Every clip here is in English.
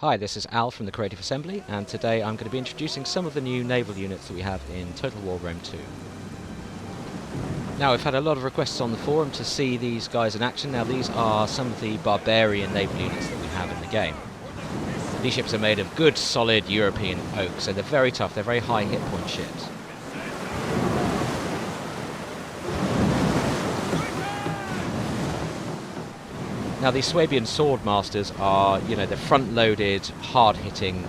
Hi, this is Al from the Creative Assembly, and today I'm going to be introducing some of the new naval units that we have in Total War Rome 2. Now, we've had a lot of requests on the forum to see these guys in action. Now, these are some of the barbarian naval units that we have in the game. These ships are made of good, solid European oak, so they're very tough, they're very high hit point ships. Now, these Swabian Swordmasters are, they're front-loaded, hard-hitting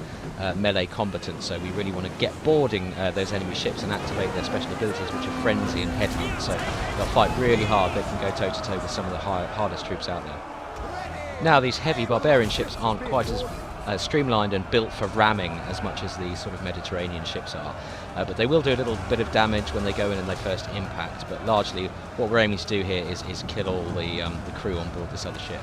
melee combatants, so we really want to get boarding those enemy ships and activate their special abilities, which are Frenzy and Headhunt, so they'll fight really hard. They can go toe-to-toe with some of the hardest troops out there. Now, these heavy barbarian ships aren't quite as streamlined and built for ramming as much as these sort of Mediterranean ships are, but they will do a little bit of damage when they go in and they first impact, but largely what we're aiming to do here is kill all the crew on board this other ship.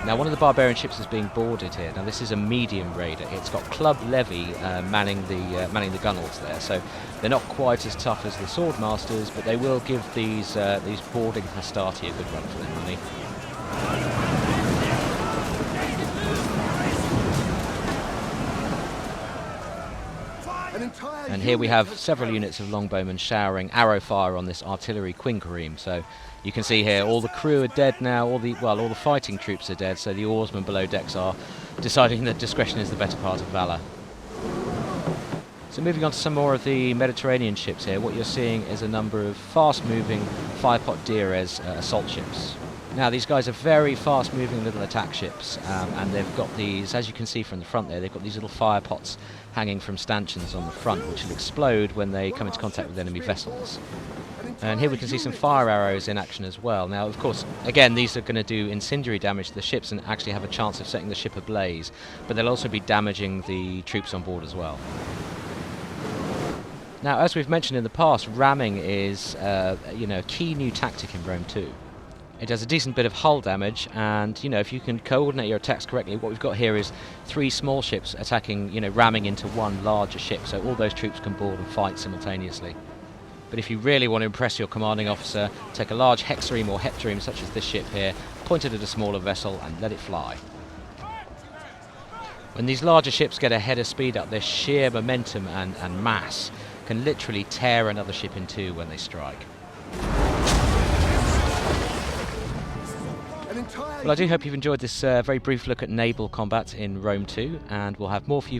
Now, one of the barbarian ships is being boarded here. Now, this is a medium raider. It's got Club Levy manning the gunwales there, so they're not quite as tough as the Swordmasters, but they will give these boarding Hastati a good run for their money. And here we have several units of longbowmen showering arrow fire on this artillery quinquereme. So you can see here all the crew are dead now, all the fighting troops are dead, so the oarsmen below decks are deciding that discretion is the better part of valour. So moving on to some more of the Mediterranean ships here, what you're seeing is a number of fast-moving fire-pot Dires assault ships. Now, these guys are very fast-moving little attack ships, and they've got these, as you can see from the front there, they've got these little fire pots hanging from stanchions on the front, which will explode when they come into contact with enemy vessels. And here we can see some fire arrows in action as well. Now, of course, again, these are going to do incendiary damage to the ships and actually have a chance of setting the ship ablaze, but they'll also be damaging the troops on board as well. Now, as we've mentioned in the past, ramming is a key new tactic in Rome 2. It does a decent bit of hull damage, and if you can coordinate your attacks correctly, what we've got here is 3 small ships attacking, ramming into one larger ship, so all those troops can board and fight simultaneously. But if you really want to impress your commanding officer, take a large hexareme or heptareme such as this ship here, point it at a smaller vessel and let it fly. When these larger ships get a head of speed up, their sheer momentum and mass can literally tear another ship in two when they strike. Well, I do hope you've enjoyed this very brief look at naval combat in Rome 2, and we'll have more for you